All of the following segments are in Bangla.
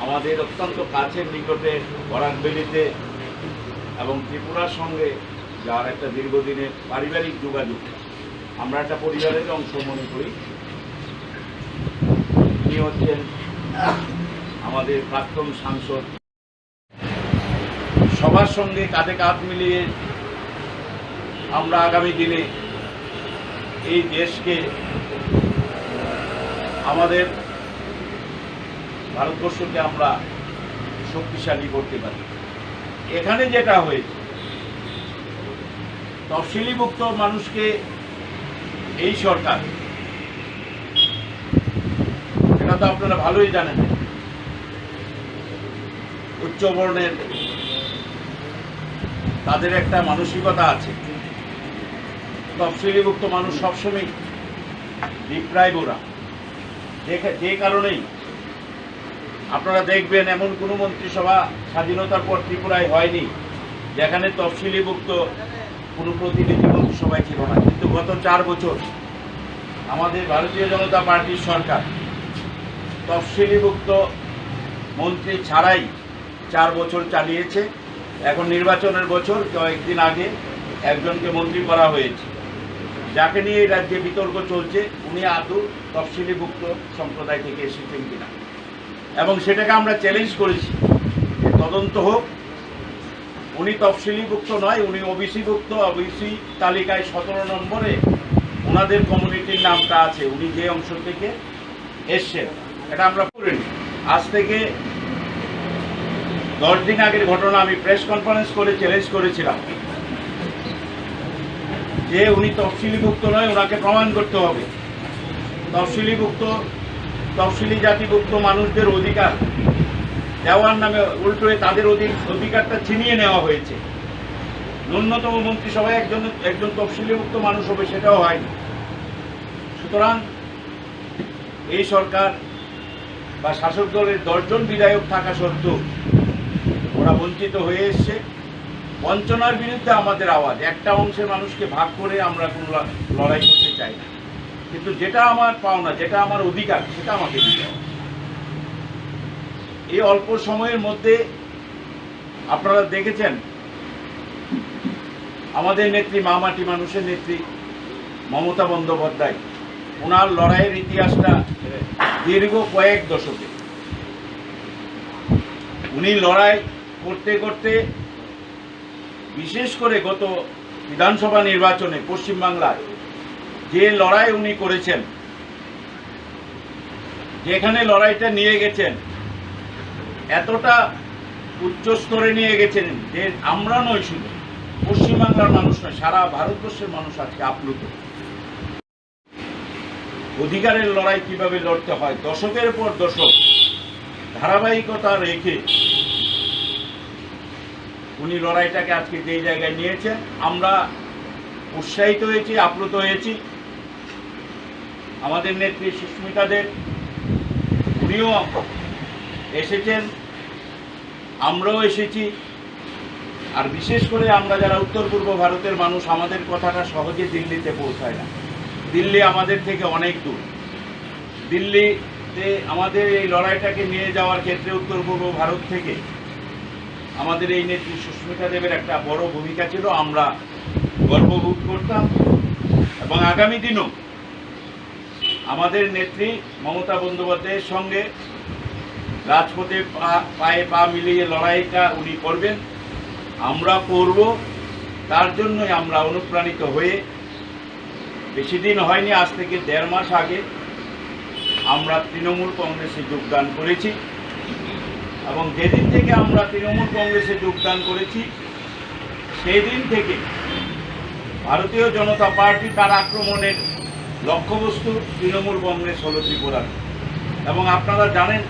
আমাদের অত্যন্ত কাছের নিকটে বরাকবেলিতে এবং ত্রিপুরার সঙ্গে যার একটা দীর্ঘদিনের পারিবারিক যোগাযোগ, আমরা একটা পরিবারের অংশ মনে করি। তিনি হচ্ছেন আমাদের প্রাক্তন সাংসদ। সবার সঙ্গে কাঁধে কাঁধ মিলিয়ে আমরা আগামী দিনে এই দেশকে, আমাদের ভারতবর্ষকে আমরা শক্তিশালী করতে পারি। এখানে যেটা হয়েছে, তফসিলিভুক্ত মানুষকে এই সরকার, এটা তো আপনারা ভালোই জানেন, উচ্চবর্ণের তাদের একটা মানসিকতা আছে। তফসিলিভুক্ত মানুষ সবসময় ডিপ্রাইভরা, যে কারণেই আপনারা দেখবেন এমন কোনো মন্ত্রিসভা স্বাধীনতার পর ত্রিপুরায় হয়নি যেখানে তফসিলিভুক্ত কোনো প্রতিনিধি মন্ত্রিসভায় ছিল না। কিন্তু গত 4 বছর আমাদের ভারতীয় জনতা পার্টির সরকার তফসিলিভুক্ত মন্ত্রী ছাড়াই 4 বছর চালিয়েছে। এখন নির্বাচনের বছর, কয়েকদিন আগে একজনকে মন্ত্রী করা হয়েছে, যাকে নিয়ে এই রাজ্যে বিতর্ক চলছে উনি আদৌ তফসিলিভুক্ত সম্প্রদায় থেকে এসেছেন কিনা। এবং সেটাকে আমরা চ্যালেঞ্জ করেছি যে তদন্ত হোক। উনি তফসিলিভুক্ত নয়, উনি ওবিসিভুক্ত। ওবিসি তালিকায় 17 নম্বরে ওনাদের কমিউনিটির নামটা আছে, উনি যে অংশ থেকে এসছেন। এটা আমরা করিনি। আজ থেকে 10 দিন আগের ঘটনা, আমি প্রেস কনফারেন্স করে চ্যালেঞ্জ করেছিলাম যে উনি তফসিলিভুক্ত নয়, ওনাকে প্রমাণ করতে হবে। তফসিলি জাতিভুক্ত মানুষদের অধিকার দেওয়ার নামে উল্টো তাদের অধিকারটা ছিনিয়ে নেওয়া হয়েছে। ন্যূনতম মন্ত্রিসভায় একজন তফসিলিভুক্ত মানুষ হবে, সেটাও হয়নি। সুতরাং এই সরকার বা শাসক দলের 10 জন বিধায়ক থাকা সত্ত্বেও ওরা বঞ্চিত হয়ে এসছে। বঞ্চনার বিরুদ্ধে আমাদের আওয়াজ। একটা অংশের মানুষকে ভাগ করে আমরা কোনো লড়াই করতে চাই না, কিন্তু যেটা আমার পাওনা, যেটা আমার অধিকার, সেটা আমাকে দিতে হবে। এই অল্প সময়ের মধ্যে আপনারা দেখেছেন আমাদের নেত্রী, মামাটি মানুষের নেত্রী মমতা বন্দ্যোপাধ্যায়, ওনার লড়াইয়ের ইতিহাসটা দীর্ঘ কয়েক দশকে। উনি লড়াই করতে করতে, বিশেষ করে গত বিধানসভা নির্বাচনে পশ্চিমবাংলায় যে লড়াই উনি করেছেন, যেখানে লড়াইটা নিয়ে গেছেন, এতটা উচ্চ স্তরে নিয়ে গেছেন যে আমরা নয়, শুধু পশ্চিমবাংলার মানুষ নয়, সারা ভারতবর্ষের মানুষ আজকে আপ্লুত। অধিকারের লড়াই কিভাবে লড়তে হয়, দশকের পর দশক ধারাবাহিকতা রেখে উনি লড়াইটাকে আজকে যেই জায়গায় নিয়েছেন, আমরা উৎসাহিত হয়েছি, আপ্লুত হয়েছি। আমাদের নেত্রী সুস্মিতা দেব, উনিও এসেছেন, আমরাও এসেছি। আর বিশেষ করে আমরা যারা উত্তর পূর্ব ভারতের মানুষ, আমাদের কথাটা সহজে দিল্লিতে পৌঁছায় না। দিল্লি আমাদের থেকে অনেক দূর। দিল্লিতে আমাদের এই লড়াইটাকে নিয়ে যাওয়ার ক্ষেত্রে উত্তর পূর্ব ভারত থেকে আমাদের এই নেত্রী সুস্মিতা দেবের একটা বড় ভূমিকা ছিল। আমরা গর্ববোধ করতাম এবং আগামী দিনও আমাদের নেত্রী মমতা বন্দ্যোপাধ্যায়ের সঙ্গে রাজপথে পায়ে পা মিলিয়ে লড়াইটা উনি করবেন, আমরা করব। তার জন্যই আমরা অনুপ্রাণিত হয়ে, বেশি দিন হয়নি, আজ থেকে 1.5 মাস আগে আমরা তৃণমূল কংগ্রেসে যোগদান করেছি। এবং যেদিন থেকে আমরা তৃণমূল কংগ্রেসে যোগদান করেছি, সেই দিন থেকে ভারতীয় জনতা পার্টি তার আক্রমণের লক্ষ্যবস্তু তৃণমূল কংগ্রেস হল ত্রিপুরা। এবং আপনারা জানেন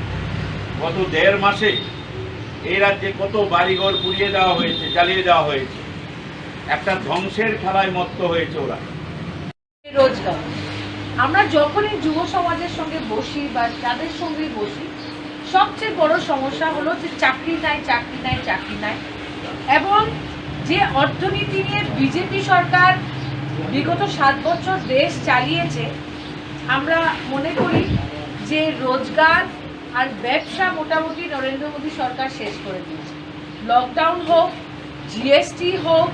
গত 1.5 মাসে এই রাজ্যে কত বাড়িঘর পুড়িয়ে দেওয়া হয়েছে, জ্বালিয়ে দেওয়া হয়েছে। একটা ধ্বংসের খেলায় মত্ত হয়েছে ওরা। রোজগার, আমরা যখনই যুব সমাজের সঙ্গে বসি বা তাদের সঙ্গে বসি, সবচেয়ে বড় সমস্যা হলো যে চাকরি নাই, চাকরি নাই, চাকরি নাই। এবং যে অর্থনীতি নিয়ে বিজেপি সরকার বিগত 7 বছর দেশ চালিয়েছে, আমরা মনে করি যে রোজগার আর ব্যবসা মোটামুটি নরেন্দ্র মোদী সরকার শেষ করে দিয়েছে। লকডাউন হোক, জিএসটি হোক,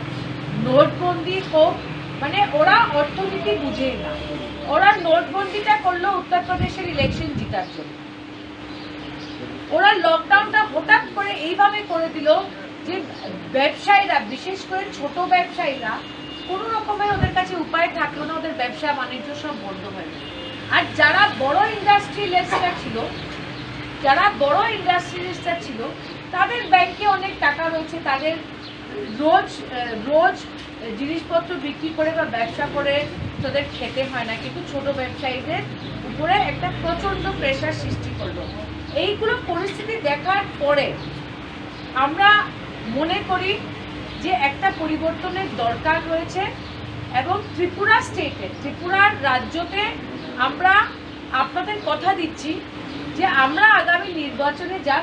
নোটবন্দি হোক, মানে ওরা অর্থনীতি বুঝেই না। ওরা নোটবন্দিটা করলো উত্তরপ্রদেশের ইলেকশন জিতার জন্য। ওরা লকডাউনটা হঠাৎ করে এইভাবে করে দিল যে ব্যবসায়ীরা, বিশেষ করে ছোট ব্যবসায়ীরা, কোনো রকমের ওদের কাছে উপায় থাকলো না, ওদের ব্যবসা বাণিজ্য সব বন্ধ হয়ে গেল। আর যারা বড় ইন্ডাস্ট্রিয়ালিস্টরা ছিল, তাদের ব্যাংকে অনেক টাকা রয়েছে, তাদের রোজ জিনিসপত্র বিক্রি করে বা ব্যবসা করে তাদের খেতে হয় না, কিন্তু ছোট ব্যবসায়ীদের উপরে একটা প্রচণ্ড প্রেশার সৃষ্টি করলো। এইগুলো পরিস্থিতি দেখার পরে আমরা মনে করি যে একটা পরিবর্তনের দরকার রয়েছে, এবং ত্রিপুরার রাজ্যতে আমরা আপনাদের কথা দিচ্ছি যে আমরা আগামী নির্বাচনে যা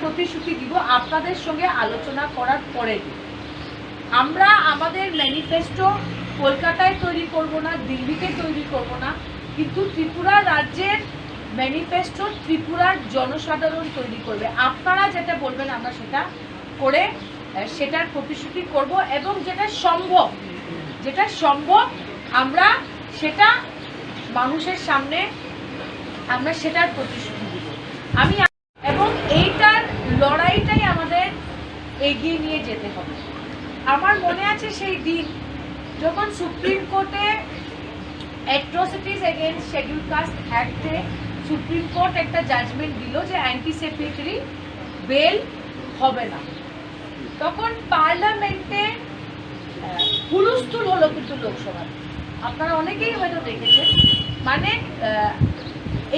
প্রতিশ্রুতি দিব আপনাদের সঙ্গে আলোচনা করার পরে আমরা আমাদের ম্যানিফেস্টো কলকাতায় তৈরি করব না, দিল্লিতে তৈরি করব না, কিন্তু ত্রিপুরা রাজ্যের ম্যানিফেস্টো ত্রিপুরার জনসাধারণ তৈরি করবে। আপনারা যেটা বলবেন আমরা সেটা করে সেটার প্রতিশ্রুতি করব, এবং যেটা সম্ভব আমরা সেটা মানুষের সামনে আমরা সেটার প্রতিশ্রুতি দিব। এবং এইটার লড়াইটাই আমাদের এগিয়ে নিয়ে যেতে হবে। আমার মনে আছে সেই দিন যখন সুপ্রিম কোর্টে অ্যাট্রোসিটিস এগেইনস্ট শিডিউল কাস্ট অ্যাক্টে সুপ্রিম কোর্ট একটা জাজমেন্ট দিল যে অ্যান্টিসিপেটরি বেল হবে না, তখন পার্লামেন্টে হুলস্থুল হলো। কিন্তু লোকসভায় আপনারা অনেকেই হয়তো দেখেছেন, মানে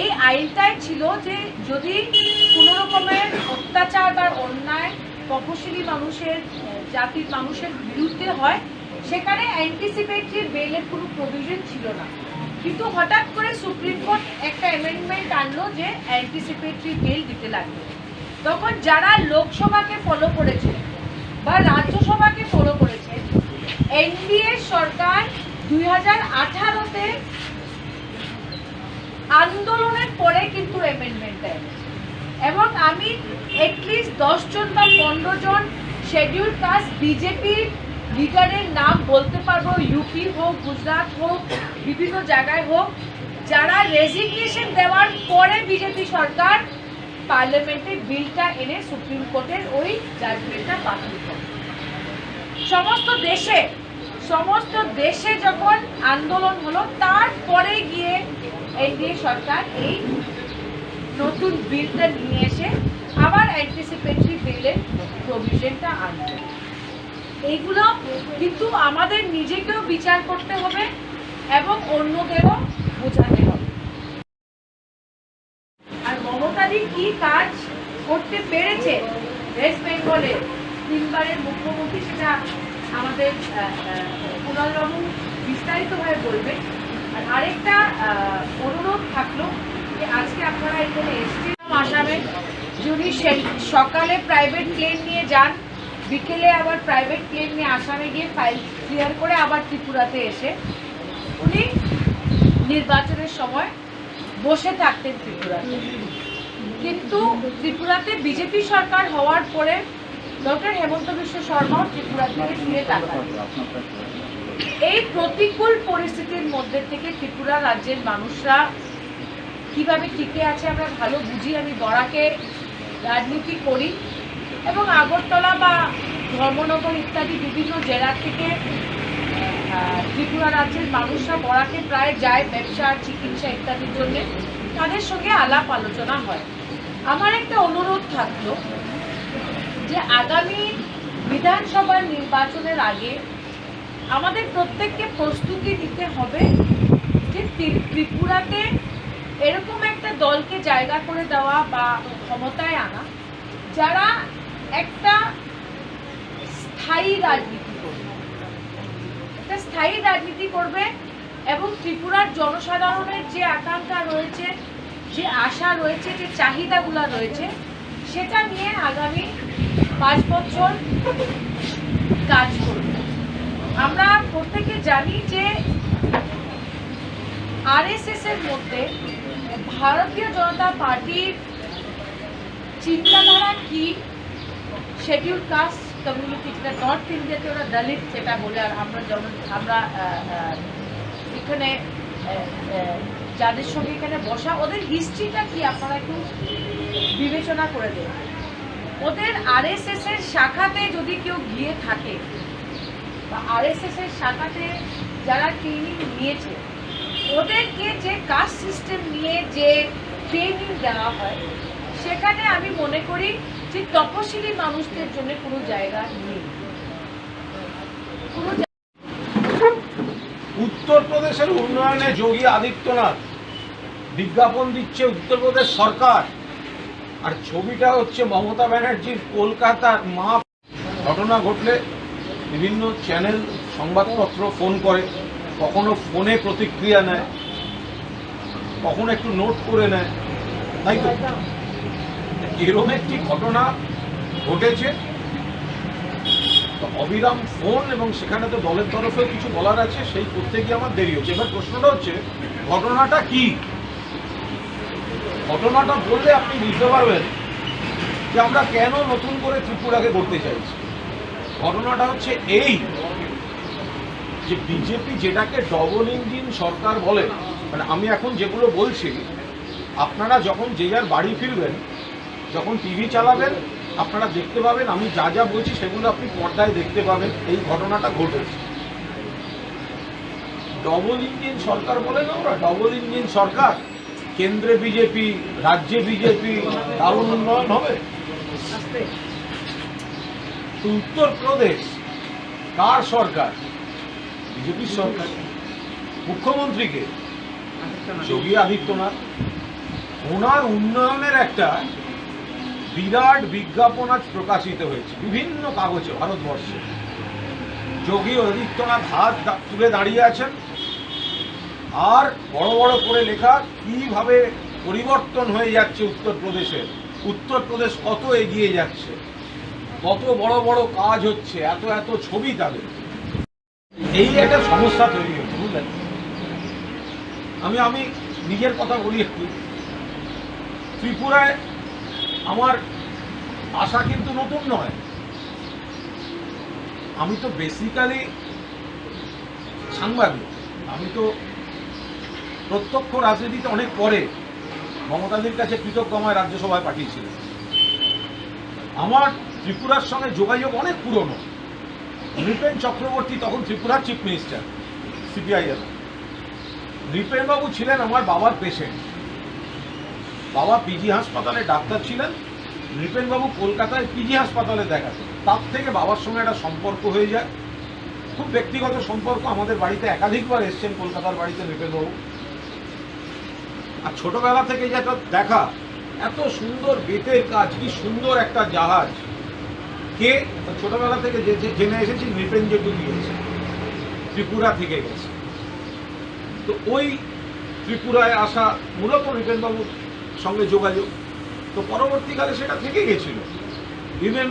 এই আইনটাই ছিল যে যদি কোনো রকমের অত্যাচার বা অন্যায় তপশিলি জাতির মানুষের বিরুদ্ধে হয়, সেখানে অ্যান্টিসিপেটরি বেলের কোনো প্রভিশন ছিল না। কিন্তু হঠাৎ করে সুপ্রিম কোর্ট একটা অ্যামেন্ডমেন্ট আনলো যে অ্যান্টিসিপেটরি বেল দিতে লাগবে। তখন যারা লোকসভাকে ফলো করেছে বা রাজ্যসভাকে ফলো করেছে, এনডিএ সরকার 2018-তে আন্দোলনের পরে কিন্তু অ্যামেন্ডমেন্টটা এনেছে, এবং আমি এটলিস্ট 10 জন বা 15 জন শিডিউল কাস্ট বিজেপির লিডারের নাম বলতে পারবো, ইউপি হোক, গুজরাট হোক, বিভিন্ন জায়গায় হোক, যারা রেজিগনেশন দেওয়ার পরে বিজেপি সরকার পার্লামেন্টে বিলটা এনে সুপ্রিম কোর্টের ওই জাজমেন্টটা বাতিল করে। সমস্ত দেশে যখন আন্দোলন হলো, তারপরে গিয়ে এনডিএ সরকার এই নতুন বিলটা নিয়ে এসে আবার অ্যান্টিসিপেটরি বিলের প্রভিশনটা আনবে। এইগুলো কিন্তু আমাদের নিজেকেও বিচার করতে হবে এবং অন্যদেরও বোঝাতে হবে। আর মমতাদি কি কাজ করতে পেরেছে ওয়েস্ট বেঙ্গলে, 3বারের মুখ্যমন্ত্রী, সেটা আমাদের কুণালবাবু বিস্তারিতভাবে বলবেন। আর আরেকটা অনুরোধ থাকলো যে আজকে আপনারা এখানে এসেছেন আসামে, যদি সকালে প্রাইভেট প্লেন নিয়ে যান, বিকেলে আবার প্রাইভেট প্লেন নিয়ে আসামে গিয়ে ফাইল ক্লিয়ার করে আবার ত্রিপুরাতে এসে উনি নির্বাচনের সময় বসে থাকতেন ত্রিপুরাতে। কিন্তু ত্রিপুরাতে বিজেপি সরকার হওয়ার পরে ডক্টর হেমন্ত বিশ্ব শর্মাও ত্রিপুরা থেকে ফিরে তাকান। এই প্রতিকূল পরিস্থিতির মধ্যে থেকে ত্রিপুরা রাজ্যের মানুষরা কিভাবে টিকে আছে আমরা ভালো বুঝি। আমি বরাকে রাজনীতি করি এবং আগরতলা বা ধর্মনগর ইত্যাদি বিভিন্ন জেলা থেকে ত্রিপুরা রাজ্যের মানুষরা বরাকে প্রায় যায় ব্যবসা, চিকিৎসা ইত্যাদির জন্য, তাদের সঙ্গে আলাপ আলোচনা হয়। আমার একটা অনুরোধ থাকলো যে আগামী বিধানসভার নির্বাচনের আগে আমাদের প্রত্যেককে প্রস্তুতি নিতে হবে যে ত্রিপুরাতে এরকম একটা দলকে জায়গা করে দেওয়া বা ক্ষমতায় আনা যারা একটা স্থায়ী রাজনীতি করবে এবং ত্রিপুরার জনসাধারণের যে আকাঙ্ক্ষা রয়েছে, যে আশা রয়েছে, যে চাহিদাগুলো রয়েছে, সেটা নিয়ে আগামী 5 বছর কাজ করবে। আমরা প্রত্যেকে জানি যে আরএসএস এর মধ্যে ভারতীয় জনতা পার্টির চিন্তাধারা কি, শেডিউল কাস্ট কমিউনিটি, যেটা নর্থ ইন্ডিয়াতে ওরা দলিত যেটা বলে, আর আমরা যেমন আমরা এখানে যাদের সঙ্গে এখানে বসা, ওদের হিস্ট্রিটা কি আপনারা একটু বিবেচনা করে দেন। ওদের আরএসএস এর শাখাতে যদি কেউ গিয়ে থাকে বা আরএসএস এর শাখাতে যারা ট্রেনিং নিয়েছে, ওদেরকে যে কাস্ট সিস্টেম নিয়ে যে ট্রেনিং দেওয়া হয়, সেখানে আমি মনে করি যে তপশিলি মানুষদের জন্য কোনো জায়গা নেই। উত্তরপ্রদেশের উন্নয়নে যোগী আদিত্যনাথ বিজ্ঞাপন দিচ্ছে উত্তরপ্রদেশ সরকার, আর ছবিটা হচ্ছে মমতা ব্যানার্জির কলকাতার মা। ঘটনা ঘটলে বিভিন্ন চ্যানেল সংবাদপত্র ফোন করে, কখনো ফোনে প্রতিক্রিয়া নেয়, কখনো একটু নোট করে নেয়, তাই তো এরকম একটি ঘটনা ঘটেছে। তো অবিরাম ফোন, এবং সেখানে তো দলের তরফেও কিছু বলার আছে, সেই করতে গিয়ে আমার দেরি হচ্ছে। এবার প্রশ্নটা হচ্ছে ঘটনাটা কি? ঘটনাটা বললে আপনি বুঝতে পারবেন যে আমরা কেন নতুন করে ত্রিপুরাকে করতে চাইছি। ঘটনাটা হচ্ছে এই যে বিজেপি যেটাকে ডবল ইঞ্জিন সরকার বলে, মানে আমি এখন যেগুলো বলছি, আপনারা যখন যে যার বাড়ি ফিরবেন, যখন টিভি চালাবেন, আপনারা দেখতে পাবেন আমি যা যা বলছি সেগুলো আপনি পর্দায় দেখতে পাবেন। এই ঘটনাটা ঘটেছে। ডবল ইঞ্জিন সরকার বলে না ওরা, ডবল ইঞ্জিন সরকার। কেন্দ্রে বিজেপি, রাজ্যে বিজেপি, দারুণ উন্নয়ন হবে। তো উত্তরপ্রদেশ কার সরকার? বিজেপির সরকার। মুখ্যমন্ত্রীকে যোগী আদিত্যনাথ। ওনার উন্নয়নের একটা বিরাট বিজ্ঞাপন আজ প্রকাশিত হয়েছে বিভিন্ন কাগজে ভারতবর্ষে। যোগী আদিত্যনাথ হাত তুলে দাঁড়িয়ে আছেন, আর বড় বড় করে লেখা কিভাবে পরিবর্তন হয়ে যাচ্ছে উত্তরপ্রদেশের, উত্তরপ্রদেশ কত এগিয়ে যাচ্ছে, কত বড় বড় কাজ হচ্ছে, এত এত ছবি তাদের। এই একটা সমস্যা তৈরি হচ্ছে, বুঝলেন? আমি নিজের কথা বলি একটু। ত্রিপুরায় আমার আশা কিন্তু নতুন নয়। আমি তো বেসিক্যালি সাংবাদিক, আমি তো প্রত্যক্ষ রাজনীতিতে অনেক পরে মমতাদির কাছে কৃতজ্ঞ আমায় রাজ্যসভায় পাঠিয়েছিলেন। আমার ত্রিপুরার সঙ্গে যোগাযোগ অনেক পুরনো। নৃপেন চক্রবর্তী তখন ত্রিপুরার চিফ মিনিস্টার, সিপিআইএম। নৃপেনবাবু ছিলেন আমার বাবার পেশেন্ট। বাবা পিজি হাসপাতালে ডাক্তার ছিলেন, নৃপেনবাবু কলকাতায় পিজি হাসপাতালে দেখাতেন। তার থেকে বাবার সঙ্গে একটা সম্পর্ক হয়ে যায়, খুব ব্যক্তিগত সম্পর্ক। আমাদের বাড়িতে একাধিকবার এসছেন কলকাতার বাড়িতে নৃপেনবাবু। আর ছোটবেলা থেকে যেটা দেখা, এত সুন্দর বেতের কাজ, কি সুন্দর একটা জাহাজ। কে ছোটবেলা থেকে জেনে এসেছি নৃপেন জেঠু দিয়েছে, ত্রিপুরা থেকে গেছে। তো ওই ত্রিপুরায় আসা মূলত নৃপেনবাবুর সঙ্গে যোগাযোগ। তো পরবর্তীকালে সেটা থেকে গেছিল। ইভেন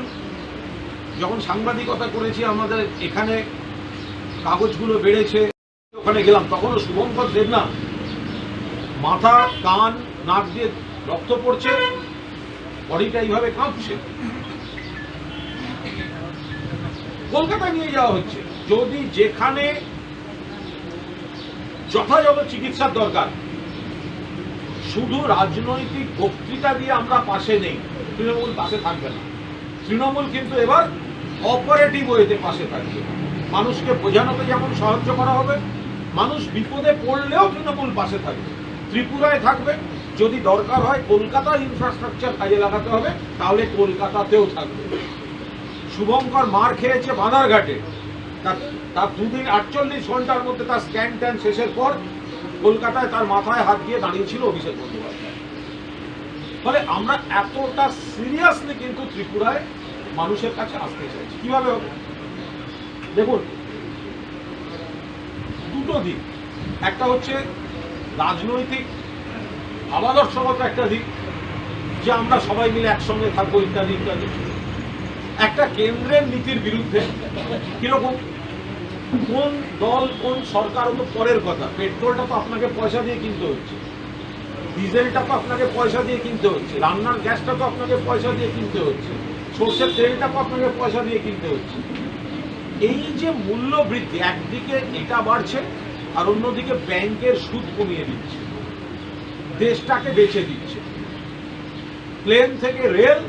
যখন সাংবাদিকতা করেছি, আমাদের এখানে কাগজগুলো বেড়েছে, ওখানে গেলাম, তখনও শুভঙ্কর দেবনা মাথা, কান, নাক দিয়ে রক্ত পড়ছে, বডিটা এইভাবে কাঁপছে। কলকাতা নিয়ে যাওয়া হচ্ছে। যদি যেখানে যথাযথ চিকিৎসার দরকার, শুধু রাজনৈতিক বক্তৃতা দিয়ে আমরা পাশে নেই, তৃণমূল পাশে থাকবে না। তৃণমূল কিন্তু এবার অপারেটিভ ওয়েতে পাশে থাকবে। মানুষকে বোঝানোতে যেমন সাহায্য করা হবে, মানুষ বিপদে পড়লেও তৃণমূল পাশে থাকবে, ত্রিপুরায় থাকবে। যদি দরকার হয় কলকাতার ইনফ্রাস্ট্রাকচার কাজে লাগাতে হবে, তাহলে কলকাতাতেও থাকবে। শুভঙ্কর মার খেয়েছে বাধারঘাটে, তার দুদিন 48 ঘন্টার মধ্যে তার স্ক্যান ট্যান শেষের পর কলকাতায় তার মাথায় হাত দিয়ে দাঁড়িয়েছিল অভিষেক বন্দ্যোপাধ্যায়। ফলে আমরা এতটা সিরিয়াসলি কিন্তু ত্রিপুরায় মানুষের কাছে আসতে চাইছি। কিভাবে হবে দেখুন, দুটো দিক। একটা হচ্ছে রাজনৈতিক আদর্শগত একটা দিক, যে আমরা সবাই মিলে একসঙ্গে থাকবো ইত্যাদি ইত্যাদি। একটা কেন্দ্রের নীতির বিরুদ্ধে। কিরকম? কোন দল কোন সরকার তো পরের কথা, পেট্রোলটা তো আপনাকে পয়সা দিয়ে কিনতে হচ্ছে। ডিজেলটা তো আপনাকে পয়সা দিয়ে কিনতে হচ্ছে, রান্নার গ্যাসটা তো আপনাকে পয়সা দিয়ে কিনতে হচ্ছে, সর্ষের তেলটা তো আপনাকে পয়সা দিয়ে কিনতে হচ্ছে। এই যে মূল্য বৃদ্ধি, একদিকে এটা বাড়ছে আর অন্যদিকে ব্যাংকের সুদ কমিয়ে দিচ্ছে, দেশটাকে বেচে দিচ্ছে। প্লেন থেকে রেল,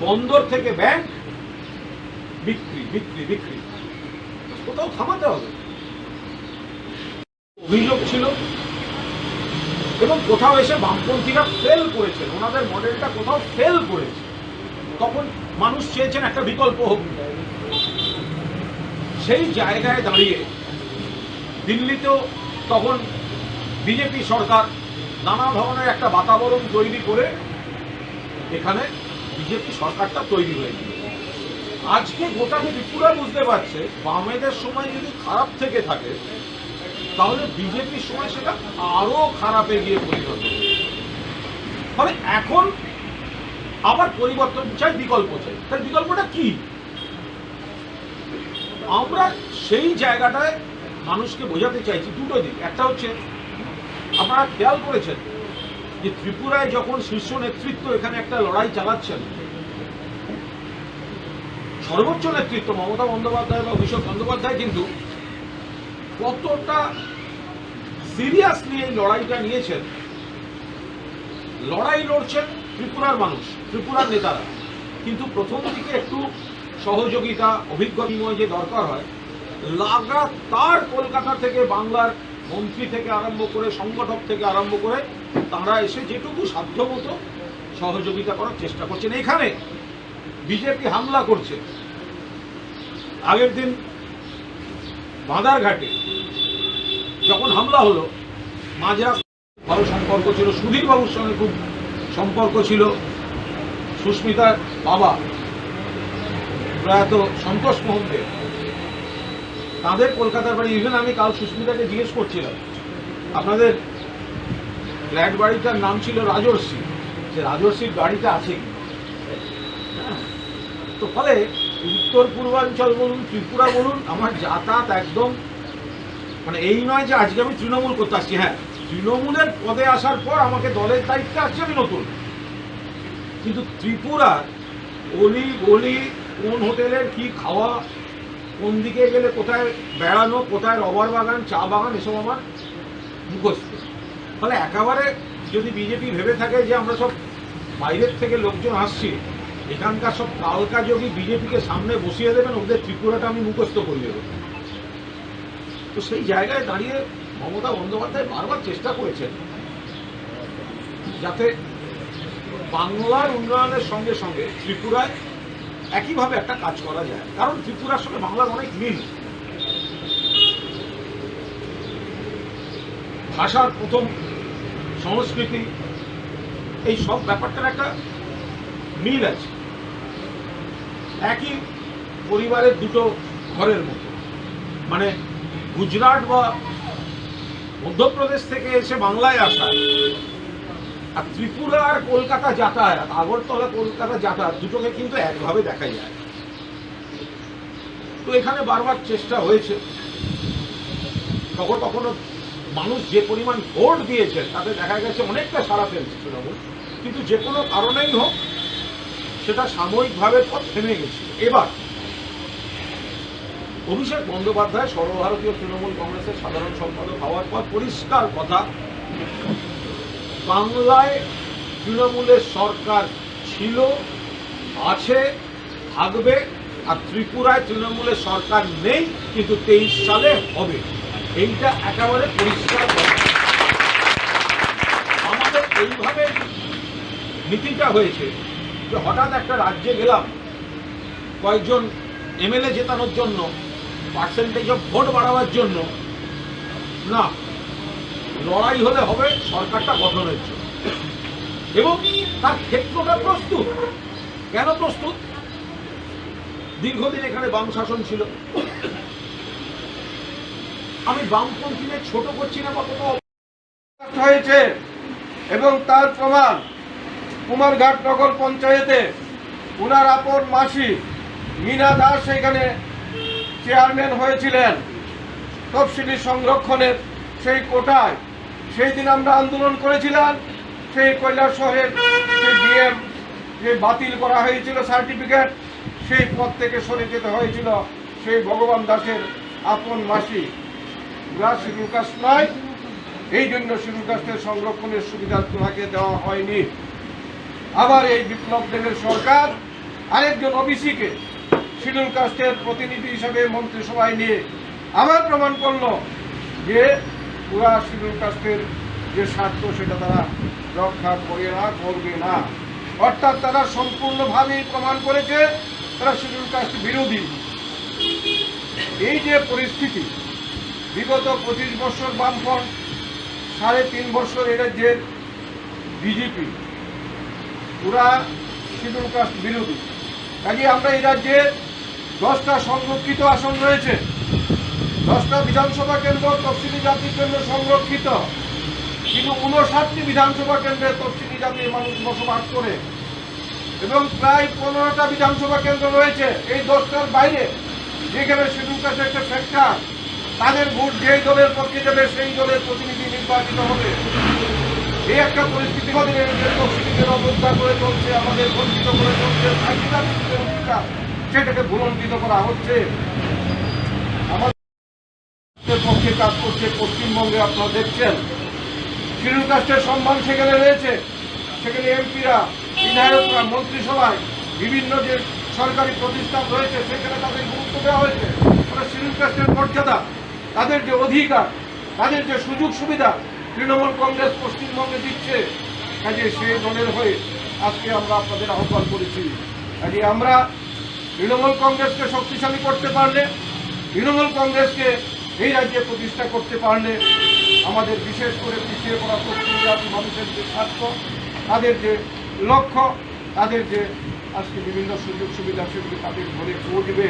বন্দর থেকে ব্যাংক, বিক্রি বিক্রি বিক্রি, কোথাও থামাতে হবে। অভিযোগ ছিল এবং কোথাও এসে বামপন্থীরা ফেল করেছেন, ওনাদের মডেলটা কোথাও ফেল করেছে, তখন মানুষ চেয়েছেন একটা বিকল্প হোক। সেই জায়গায় দাঁড়িয়ে দিল্লিতেও তখন বিজেপি সরকার নানা ধরনের একটা বাতাবরণ তৈরি করে এখানে বিজেপি সরকারটা তৈরি হয়েছিল। আজকে গোটা ত্রিপুরা বুঝতে পারছে বামেদের সময় যদি খারাপ থেকে থাকে তাহলে বিজেপির সময় সেটা আরো খারাপে গিয়ে পরিণত হবে। ফলে এখন আবার পরিবর্তন চাই, বিকল্প চাই। তার বিকল্পটা কি? আমরা সেই জায়গাটায় মানুষকে বোঝাতে চাইছি দুটো দিক। একটা হচ্ছে, আপনারা খেয়াল করেছেন যে ত্রিপুরায় যখন শীর্ষ নেতৃত্ব এখানে একটা লড়াই চালাচ্ছেন, সর্বোচ্চ নেতৃত্ব মমতা বন্দ্যোপাধ্যায় বা অভিষেক বন্দ্যোপাধ্যায় কিন্তু কতটা সিরিয়াসলি এই লড়াইটা নিয়েছেন। লড়াই লড়ছেন ত্রিপুরার মানুষ, ত্রিপুরার নেতারা, কিন্তু প্রথম দিকে একটু সহযোগিতা, অভিজ্ঞতা বিনিময় যে দরকার হয়, লাগাতার কলকাতা থেকে, বাংলার মন্ত্রী থেকে আরম্ভ করে, সংগঠক থেকে আরম্ভ করে তারা এসে যেটুকু সাধ্যমতো সহযোগিতা করার চেষ্টা করছেন। এখানে বিজেপি হামলা করছে। আগের দিন বাঁধারঘাটে যখন হামলা হলো, মাঝরা ভালো সম্পর্ক ছিল, সুধীর বাবুর সঙ্গে খুব সম্পর্ক ছিল, সুস্মিতার বাবা প্রয়াত সন্তোষ মোহনকে, তাদের কলকাতার বাড়ি। ইভেন আমি কাল সুস্মিতাকে জিজ্ঞেস করছিলাম, আপনাদের ফ্ল্যাট বাড়িটার নাম ছিল রাজর্ষি, যে রাজর্ষির গাড়িটা আছে কি? তো ফলে উত্তর পূর্বাঞ্চল বলুন, ত্রিপুরা বলুন, আমার যাতায়াত একদম মানে এই নয় যে আজকে আমি তৃণমূল করতে আসছি। হ্যাঁ, তৃণমূলের পদে আসার পর আমাকে দলের দায়িত্বে আসছে, আমি নতুন, কিন্তু ত্রিপুরার অলি গলি, কোন হোটেলের কি খাওয়া, কোন দিকে গেলে কোথায় বেড়ানো, কোথায় রবার বাগান, চা বাগান, এসব আমার মুখস্থ। ফলে একেবারে যদি বিজেপি ভেবে থাকে যে আমরা সব বাইরের থেকে লোকজন আসছি, এখানকার সব কালকাযোগী বিজেপিকে সামনে বসিয়ে দেবেন, ওদের ত্রিপুরাটা আমি মুখস্থ করে দেবো। তো সেই জায়গায় দাঁড়িয়ে মমতা বন্দ্যোপাধ্যায় বারবার চেষ্টা করেছেন যাতে বাংলার উন্নয়নের সঙ্গে সঙ্গে ত্রিপুরায় একইভাবে একটা কাজ করা যায়, কারণ ত্রিপুরার সঙ্গে বাংলার অনেক মিল। ভাষার প্রথম, সংস্কৃতি, এই সব ব্যাপারটার একটা মিল আছে। একই পরিবারের দুটো ঘরের মতো। মানে গুজরাট বা মধ্যপ্রদেশ থেকে এসে বাংলায় আসা আর ত্রিপুরা আর কলকাতা যাতায়াত, আগরতলা কলকাতা যাতায়াত, দুটোকে কিন্তু একভাবে দেখা যায়। তো এখানে বারবার চেষ্টা হয়েছে, কখনো কখনো মানুষ যে পরিমাণ ভোট দিয়েছে তাতে দেখা গেছে অনেকটা সাড়া ফেলছে তৃণমূল, কিন্তু যে কোনো কারণেই হোক সেটা সাময়িকভাবে পথ থেমে গেছে। এবার অভিষেক বন্দ্যোপাধ্যায় সর্বভারতীয় তৃণমূল কংগ্রেসের সাধারণ সম্পাদক হওয়ার পর পরিষ্কার কথা, বাংলায় তৃণমূলের সরকার ছিল, আছে, থাকবে, আর ত্রিপুরায় তৃণমূলের সরকার নেই, কিন্তু 23 সালে হবে। এইটা একেবারে পরিষ্কার কথা। আমাদের এইভাবে নীতিটা হয়েছে যে হঠাৎ একটা রাজ্যে গেলাম কয়েকজন এমএলএ জেতানোর জন্য, পার্সেন্টেজ অফ ভোট বাড়াবার জন্য না, লড়াই হলে হবে সরকারটা গঠনের জন্য, এবং তার ক্ষেত্রটা প্রস্তুত। কেন প্রস্তুত? দীর্ঘদিন এখানে বাম শাসন ছিল। আমি বামপন্থীদের ছোট করছি না, কতটা হয়েছে এবং তার প্রমাণ কুমারঘাট নগর পঞ্চায়েতে উনার আপন মাসি মীনা দাস এখানে চেয়ারম্যান হয়েছিলেন তফসিলি সংরক্ষণের সেই কোটায়। সেই দিন আমরা আন্দোলন করেছিলাম, সেই কৈলাসহরের যে ডিএম যে বাতিল করা হয়েছিল সার্টিফিকেট, সেই পদ থেকে সরে যেতে হয়েছিল সেই ভগবান দাসের আপন মাসি। ওরা শিডিউল কাস্ট নয়, এই জন্য শিডিউল কাস্টের সংরক্ষণের সুবিধা তোমাকে দেওয়া হয়নি। আবার এই বিপ্লব দেবের সরকার আরেকজন ওবিসিকে শিডিউল কাস্টের প্রতিনিধি হিসাবে মন্ত্রিসভায় নিয়ে আবার প্রমাণ করলো যে পুরা শিডিউল কাস্টের যে স্বার্থ সেটা তারা রক্ষা করবে না। অর্থাৎ তারা সম্পূর্ণভাবেই প্রমাণ করেছে তারা শিডিউল কাস্ট বিরোধী। এই যে পরিস্থিতি, বিগত 25 বছর বামফ্রন্ট, 3.5 বছর এ রাজ্যের বিজেপি পুরা শিডিউল কাস্ট বিরোধী। কাজে আমরা এই রাজ্যে 10টা সংরক্ষিত আসন রয়েছে, 10টা বিধানসভা কেন্দ্র তফসিলি জাতির জন্য সংরক্ষিত, কিন্তু 59টি বিধানসভা কেন্দ্রে তফসিলি জাতির মানুষ বসবাস করে এবং প্রায় 15টা বিধানসভা কেন্দ্র রয়েছে এই 10টার বাইরে, যেখানে শিডিউল কাস্টের একটা ফ্যাক্টর, তাদের ভোট যেই দলের পক্ষে যাবে সেই দলের প্রতিনিধি নির্বাচিত হবে। এই একটা পরিস্থিতি আমাদের তফসিলিদের অবজ্ঞা করে চলছে, আমাদের বঞ্চিত করে চলছে, সেটাকে ভুলণ্ঠিত করা হচ্ছে। আমাদের পক্ষে কাজ করছে পশ্চিমবঙ্গে, আপনারা দেখছেন শিডিউল কাস্টের সম্মান সেখানে রয়েছে, সেখানে এমপিরা, বিধায়করা, মন্ত্রিসভায় বিভিন্ন যে সরকারি প্রতিষ্ঠান রয়েছে সেখানে তাদের গুরুত্ব দেওয়া হয়েছে। শিডিউল কাস্টের মর্যাদা, তাদের যে অধিকার, তাদের যে সুযোগ সুবিধা তৃণমূল কংগ্রেস পশ্চিমবঙ্গে দিচ্ছে। কাজে সেই দলের হয়ে আজকে আমরা আপনাদের আহ্বান করেছি। কাজে আমরা তৃণমূল কংগ্রেসকে শক্তিশালী করতে পারলে, তৃণমূল কংগ্রেসকে এই রাজ্যে প্রতিষ্ঠা করতে পারলে আমাদের বিশেষ করে পিছিয়ে পড়া তফসিলি জাতি মানুষের যে স্বার্থ, তাদের যে লক্ষ্য, তাদের যে আজকে বিভিন্ন সুযোগ সুবিধা সেগুলি তাদের ঘরে পৌঁছবে।